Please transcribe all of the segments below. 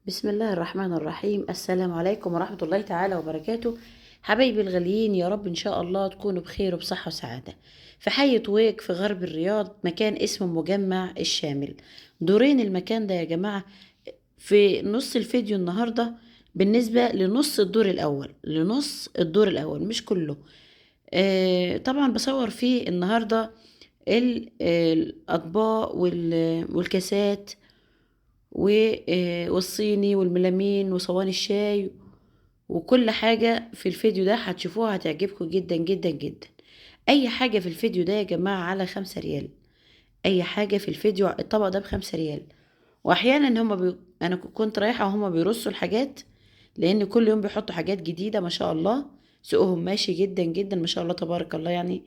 بسم الله الرحمن الرحيم. السلام عليكم ورحمة الله تعالى وبركاته. حبايبي الغاليين، يا رب إن شاء الله تكونوا بخير وبصحة وسعادة. في حي طويق في غرب الرياض مكان اسمه مجمع الشامل. دورين المكان ده يا جماعة. في نص الفيديو النهاردة بالنسبة لنص الدور الأول مش كله. طبعا بصور فيه النهاردة الأطباق والكاسات والصيني والملامين وصواني الشاي وكل حاجة في الفيديو ده هتشوفوها هتعجبكم جدا جدا جدا. أي حاجة في الفيديو ده يا جماعة على 5 ريال. أي حاجة في الفيديو الطبق ده ب5 ريال. وأحيانا أنا كنت رايحة وهما بيرصوا الحاجات، لأن كل يوم بيحطوا حاجات جديدة ما شاء الله. سوقهم ماشي جدا جدا ما شاء الله تبارك الله يعني.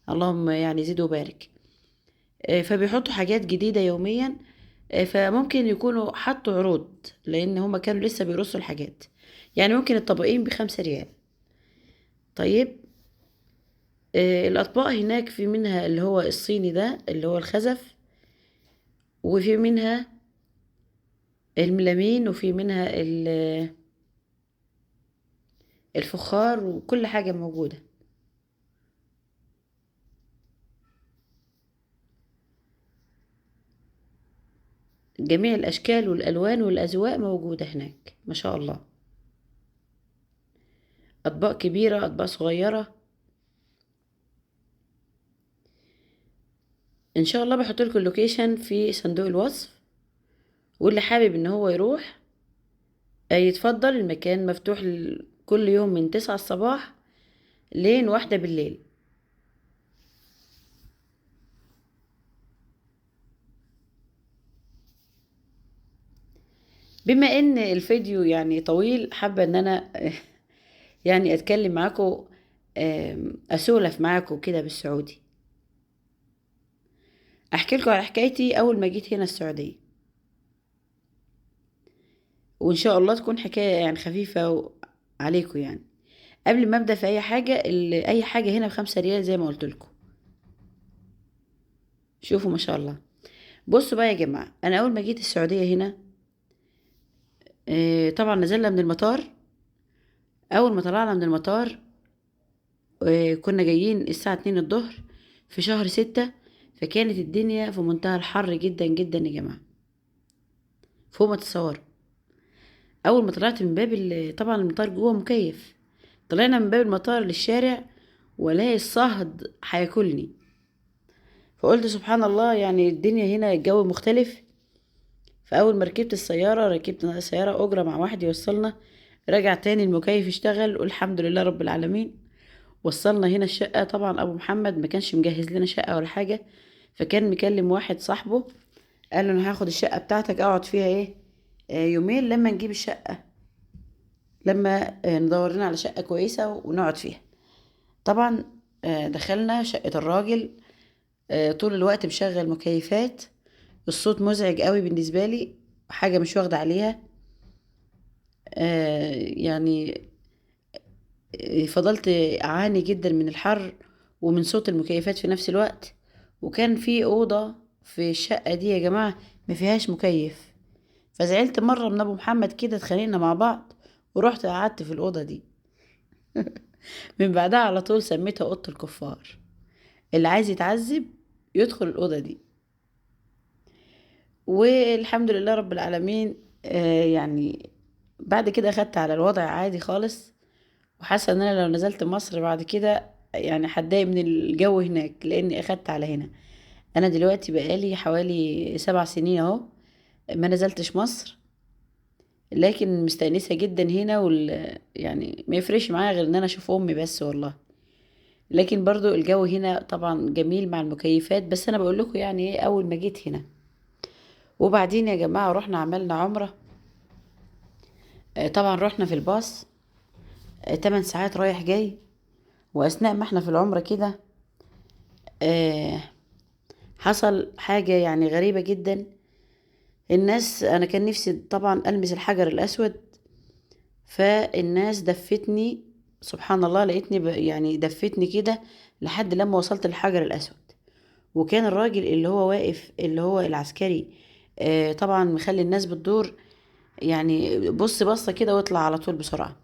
اللهم يعني زيد وبارك. فبيحطوا حاجات جديدة يوميا. فممكن يكونوا حطوا عروض لان هما كانوا لسه بيرصوا الحاجات. يعني ممكن الطبقين ب5 ريال. طيب. الاطباق هناك في منها اللي هو الصيني ده اللي هو الخزف، وفي منها الملامين، وفي منها الفخار، وكل حاجة موجودة. جميع الاشكال والالوان والاذواق موجودة هناك ما شاء الله. اطباق كبيرة اطباق صغيرة. ان شاء الله بحط لكم اللوكيشن في صندوق الوصف، واللي حابب ان هو يروح يتفضل. المكان مفتوح كل يوم من 9 الصباح لين 1 بالليل. بما ان الفيديو يعني طويل، حابة ان انا يعني اتكلم معاكم، اسولف معاكم كده بالسعودي. احكي لكم على حكايتي اول ما جيت هنا السعودية، وان شاء الله تكون حكاية يعني خفيفة عليكم يعني. قبل ما ابدا في اي حاجة، اي حاجة هنا ب5 ريال زي ما قلت لكم. شوفوا ما شاء الله. بصوا بقى يا جماعة، انا اول ما جيت السعودية هنا، طبعا نزلنا من المطار. اول ما طلعنا من المطار كنا جايين الساعة 2 الظهر في شهر 6. فكانت الدنيا في منتهى الحر جدا جدا يا جماعة، فوق ما تتصوروا. اول ما طلعت من باب طبعا المطار جوه مكيف. طلعنا من باب المطار للشارع والاقي الصهد هياكلني. فقلت سبحان الله، يعني الدنيا هنا الجو مختلف. فاول ما ركبت سيارة اجرة مع واحد يوصلنا. رجع تاني المكيف اشتغل والحمد لله رب العالمين. وصلنا هنا الشقة. طبعا ابو محمد ما كانش مجهز لنا شقة ولا حاجة، فكان مكلم واحد صاحبه قال له انا هاخد الشقة بتاعتك اقعد فيها ايه، يومين لما نجيب الشقة، لما ندور لنا على شقة كويسة ونقعد فيها. طبعا دخلنا شقة الراجل. طول الوقت مشغل مكيفات. الصوت مزعج قوي بالنسبة لي، حاجة مش واخدة عليها. يعني فضلت أعاني جدا من الحر ومن صوت المكيفات في نفس الوقت. وكان في أوضة في الشقة دي يا جماعة ما فيهاش مكيف. فزعلت مرة من أبو محمد كده، اتخانقنا مع بعض ورحت قعدت في الأوضة دي. من بعدها على طول سميتها أوضة الكفار. اللي عايز يتعذب يدخل الأوضة دي. والحمد لله رب العالمين. يعني بعد كده أخدت على الوضع عادي خالص. وحاسه ان انا لو نزلت مصر بعد كده يعني هتضايق من الجو هناك، لاني اخدت على هنا. انا دلوقتي بقالي حوالي 7 سنين اهو ما نزلتش مصر. لكن مستأنسة جدا هنا يعني ما يفرقش معايا غير ان انا اشوف امي بس والله. لكن برضو الجو هنا طبعا جميل مع المكيفات. بس انا بقول لكم يعني ايه اول ما جيت هنا. وبعدين يا جماعة رحنا عملنا عمرة. طبعا رحنا في الباص. 8 ساعات رايح جاي. واثناء ما احنا في العمرة كده آه، حصل حاجة يعني غريبة جدا. الناس، أنا كان نفسي طبعا ألمس الحجر الأسود. فالناس دفتني. سبحان الله لقيتني يعني دفتني كده لحد لما وصلت للحجر الأسود. وكان الراجل اللي هو واقف اللي هو العسكري طبعا مخلي الناس بتدور. يعني بص بصة كده واطلع على طول بسرعة.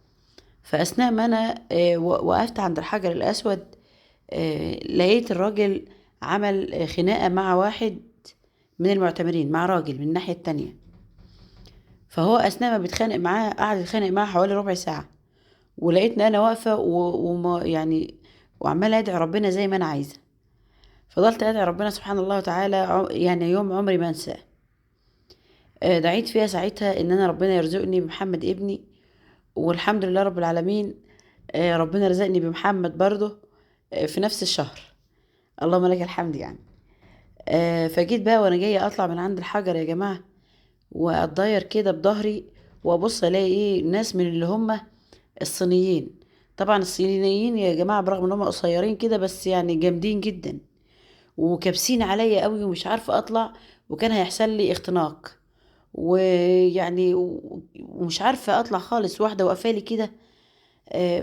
فأثناء ما أنا وقفت عند الحجر الأسود، لقيت الراجل عمل خناقة مع واحد من المعتمرين، مع راجل من الناحية التانية. فهو أثناء ما بيتخانق معاه قعد يتخانق معاه حوالي ربع ساعة، ولقيتني أنا واقفة وما يعني وعمالة أدعي ربنا زي ما أنا عايزة. فضلت أدعي ربنا سبحان الله وتعالى، يعني يوم عمري ما أنساه. دعيت فيها ساعتها إن أنا ربنا يرزقني بمحمد ابني، والحمد لله رب العالمين. ربنا رزقني بمحمد برضه في نفس الشهر. اللهم لك الحمد يعني. فجيت بقى وانا جايه اطلع من عند الحجر يا جماعه، واتضاير كده بظهري، وابص الاقي ايه، ناس من اللي هم الصينيين. طبعا الصينيين يا جماعه برغم ان هم قصيرين كده بس يعني جامدين جدا، وكابسين عليا قوي ومش عارفه اطلع، وكان هيحصل لي اختناق. ويعني ومش عارفه اطلع خالص، واحده واقفالي كده.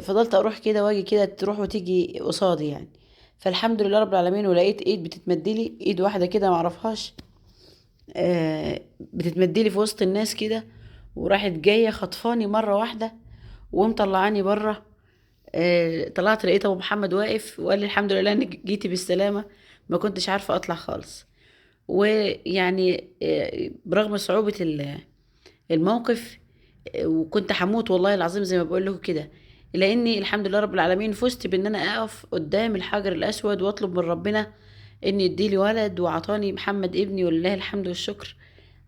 فضلت اروح كده واجي كده، تروح وتيجي قصادي يعني. فالحمد لله رب العالمين، ولقيت ايد بتتمدلي، ايد واحده كده معرفهاش، بتتمدلي في وسط الناس كده، وراحت جايه خطفاني مره واحده ومطلعاني بره. طلعت لقيت ابو محمد واقف وقال لي الحمد لله انك جيتي بالسلامه، ما كنتش عارفه اطلع خالص. ويعني برغم صعوبه الموقف، وكنت هموت والله العظيم زي ما بقول لكم كده، لاني الحمد لله رب العالمين فزت بان انا اقف قدام الحجر الاسود واطلب من ربنا ان يديلي ولد، وعطاني محمد ابني، ولله الحمد والشكر.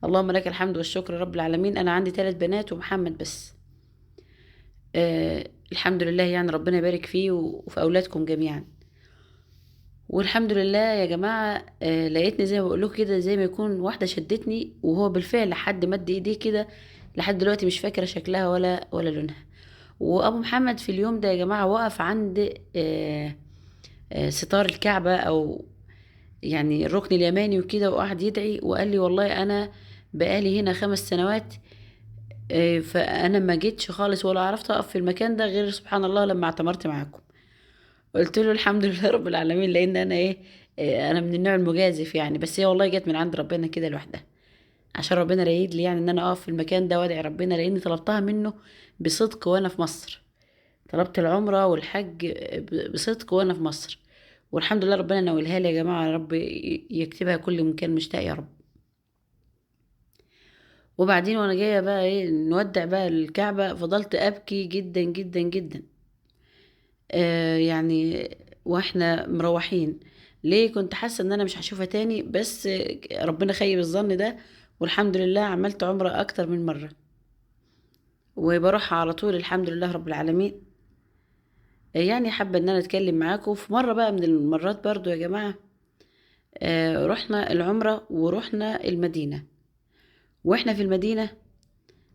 اللهم لك الحمد والشكر رب العالمين. انا عندي 3 بنات ومحمد بس. الحمد لله يعني، ربنا يبارك فيه وفي اولادكم جميعا. والحمد لله يا جماعة، لقيتني زي ما بقول لكم كده، زي ما يكون واحدة شدتني، وهو بالفعل حد مد ايديه كده. لحد دلوقتي مش فاكرة شكلها ولا لونها. وابو محمد في اليوم ده يا جماعة وقف عند ستار الكعبة، او يعني الركن اليماني وكده، وقعد يدعي وقال لي والله انا بقالي هنا 5 سنوات، فانا ما جيتش خالص ولا عرفت اقف في المكان ده غير سبحان الله لما اعتمرت معاكم. قلت له الحمد لله رب العالمين، لان انا ايه، انا من النوع المجازف يعني، بس هي والله جت من عند ربنا كده لوحدها، عشان ربنا رايد لي يعني ان انا اقف في المكان ده وادعي ربنا، لاني طلبتها منه بصدق وانا في مصر. طلبت العمرة والحج بصدق وانا في مصر، والحمد لله ربنا نولها لي يا جماعة. يا رب يكتبها كل من كان مشتاق يا رب. وبعدين وانا جاية بقى ايه نودع بقى الكعبة، فضلت ابكي جدا جدا جدا. يعني واحنا مروحين، ليه كنت حاسة ان انا مش هشوفها تاني، بس ربنا خيب الظن ده. والحمد لله عملت عمرة اكتر من مرة، وبروحها على طول الحمد لله رب العالمين. يعني حابة ان انا اتكلم معاكم في مرة بقى من المرات برضو يا جماعة. رحنا العمرة ورحنا المدينة. واحنا في المدينة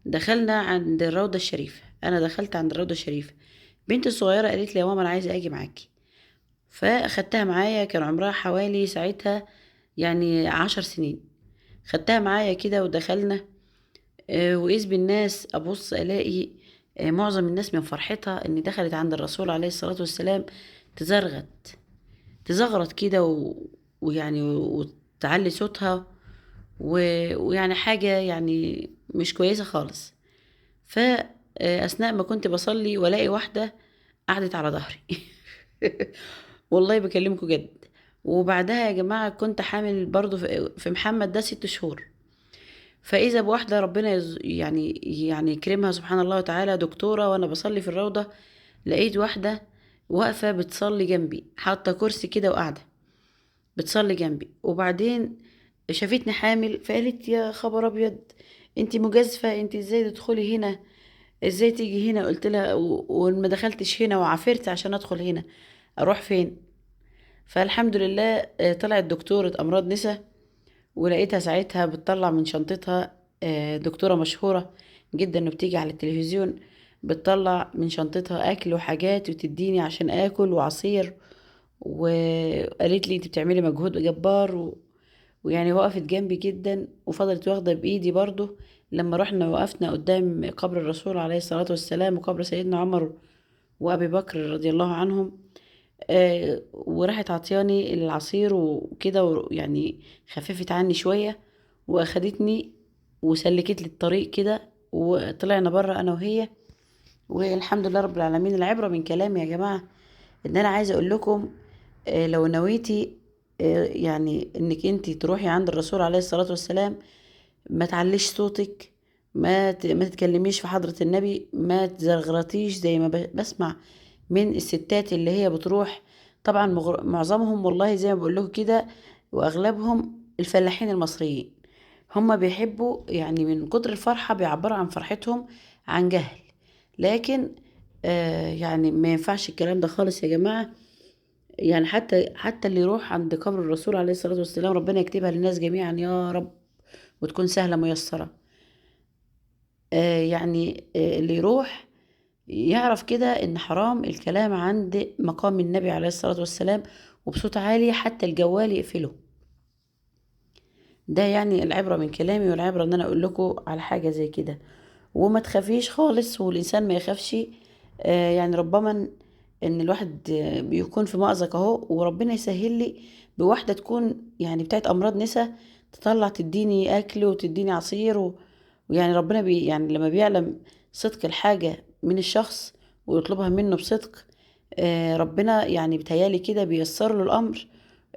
دخلنا عند الروضة الشريفة، انا دخلت عند الروضة الشريفة. بنتي الصغيرة قالت لي يا ماما انا عايزة اجي معاكي، فاخدتها معايا. كان عمرها حوالي ساعتها يعني 10 سنين. خدتها معايا كده ودخلنا. وإذ بالناس أبص ألاقي معظم الناس من فرحتها إن دخلت عند الرسول عليه الصلاة والسلام تزرغت، تزغرط كده ويعني وتعلي صوتها، ويعني حاجة يعني مش كويسة خالص. فأثناء ما كنت بصلي ولاقي واحدة قعدت على ظهري. والله بكلمكم جد. وبعدها يا جماعة كنت حامل برضو في محمد ده 6 شهور. فإذا بواحدة ربنا يعني يكرمها سبحان الله وتعالى، دكتورة، وأنا بصلي في الروضة لقيت واحدة واقفة بتصلي جنبي، حاطة كرسي كده وقاعدة بتصلي جنبي. وبعدين شافتني حامل فقالت يا خبر أبيض، انتي مجازفة، انتي ازاي تدخلي هنا، ازاي تيجي هنا؟ قلت لها وما دخلتش هنا وعافرت عشان ادخل هنا، اروح فين؟ فالحمد لله طلعت دكتورة امراض نسا. ولقيتها ساعتها بتطلع من شنطتها، دكتورة مشهورة جدا وبتيجي على التلفزيون، بتطلع من شنطتها اكل وحاجات وتديني عشان اكل وعصير. وقالت لي انت بتعملي مجهود جبار ويعني وقفت جنبي جدا، وفضلت واخدة بايدي برضو لما رحنا وقفنا قدام قبر الرسول عليه الصلاة والسلام وقبر سيدنا عمر وابي بكر رضي الله عنهم. وراحت عطياني العصير وكده، يعني خففت عني شوية، واخدتني وسلكت لي الطريق كده وطلعنا بره انا وهي، والحمد لله رب العالمين. العبرة من كلامي يا جماعة ان انا عايزة اقول لكم، لو نويتي يعني انك انت تروحي عند الرسول عليه الصلاة والسلام، ما تعليش صوتك، ما تتكلميش في حضرة النبي، ما تزغرطيش زي ما بسمع من الستات اللي هي بتروح. طبعا معظمهم والله زي ما بقول لكم كده، واغلبهم الفلاحين المصريين، هما بيحبوا يعني من كتر الفرحة بيعبروا عن فرحتهم عن جهل. لكن يعني ما ينفعش الكلام ده خالص يا جماعة. يعني حتى اللي يروح عند قبر الرسول عليه الصلاة والسلام، ربنا يكتبها للناس جميعا يا رب، وتكون سهلة ميسرة. يعني اللي يروح يعرف كده ان حرام الكلام عند مقام النبي عليه الصلاة والسلام وبصوت عالي، حتى الجوال يقفله. ده يعني العبرة من كلامي، والعبرة ان انا اقول لكم على حاجة زي كده. وما تخافيش خالص، والانسان ما يخافش. يعني ربما ان الواحد بيكون في مأزق اهو، وربنا يسهل لي بواحدة تكون يعني بتاعت امراض نسا، تطلع تديني اكل وتديني عصير ويعني ربنا يعني لما بيعلم صدق الحاجة من الشخص ويطلبها منه بصدق، ربنا يعني بتهيالي كده بيسر له الامر،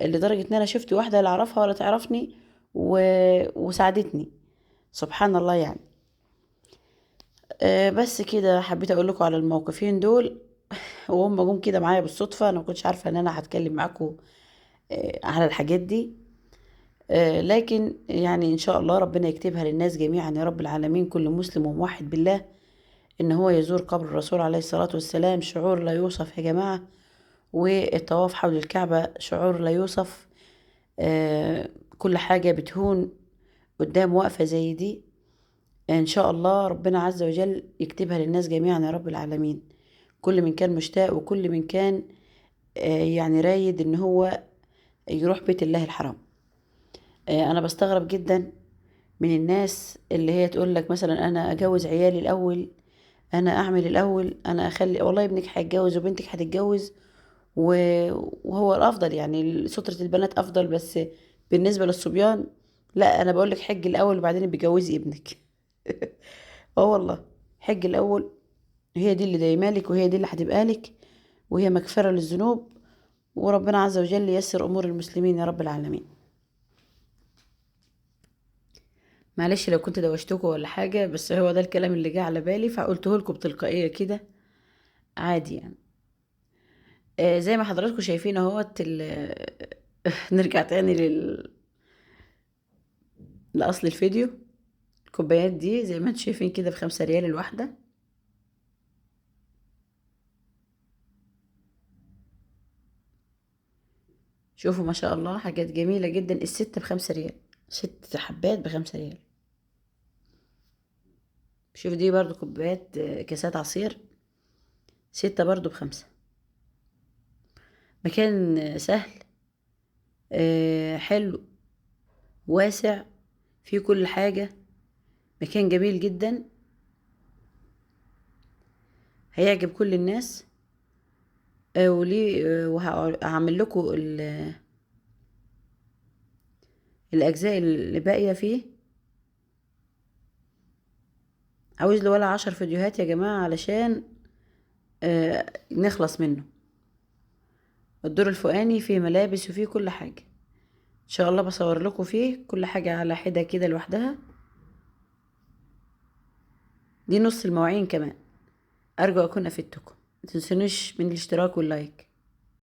لدرجة ان انا شفت واحدة لا اعرفها ولا تعرفني وساعدتني. سبحان الله يعني. بس كده حبيت اقول لكم على الموقفين دول. وهم جم كده معايا بالصدفة، انا ما كنتش عارفة ان انا هتكلم معاكم على الحاجات دي. لكن يعني ان شاء الله ربنا يكتبها للناس جميعا يا رب العالمين. كل مسلم وموحد بالله ان هو يزور قبر الرسول عليه الصلاة والسلام شعور لا يوصف يا جماعة. والطواف حول الكعبة شعور لا يوصف. كل حاجة بتهون قدام وقفة زي دي. ان شاء الله ربنا عز وجل يكتبها للناس جميعا يا رب العالمين. كل من كان مشتاق، وكل من كان يعني رايد ان هو يروح بيت الله الحرام. انا بستغرب جدا من الناس اللي هي تقول لك مثلا انا اجوز عيالي الاول، انا اعمل الاول، انا اخلي. والله ابنك هيتجوز وبنتك هتتجوز وهو الافضل، يعني سترة البنات افضل، بس بالنسبة للصبيان لا. انا بقول لك حج الاول وبعدين بجوزي ابنك. اه والله، حج الاول، هي دي اللي دايما لك، وهي دي اللي هتبقى لك، وهي مغفرة للذنوب. وربنا عز وجل ييسر امور المسلمين يا رب العالمين. معلش لو كنت دوشتكم ولا حاجة، بس هو ده الكلام اللي جه على بالي فقلته لكم بتلقائية كده، عادي يعني. زي ما حضراتكم شايفين اهوت نرجع تاني لأصل الفيديو. الكوبايات دي زي ما انتم شايفين كده ب5 ريال الواحدة. شوفوا ما شاء الله، حاجات جميلة جدا. الست ب5 ريال، 6 حبات ب5 ريال. شوف دي برضو كوبايات، كاسات عصير، 6 برضو ب5. مكان سهل، حلو، واسع، فيه كل حاجة. مكان جميل جدا، هيعجب كل الناس. وليه وهعمل لكم الأجزاء اللي باقية فيه. عاوز له ولا 10 فيديوهات يا جماعة علشان نخلص منه. الدور الفوقاني فيه ملابس وفيه كل حاجة. ان شاء الله بصور لكم فيه كل حاجة على حدة كده لوحدها. دي نص المواعين كمان. ارجو اكون افدتكم. متنسونوش من الاشتراك واللايك.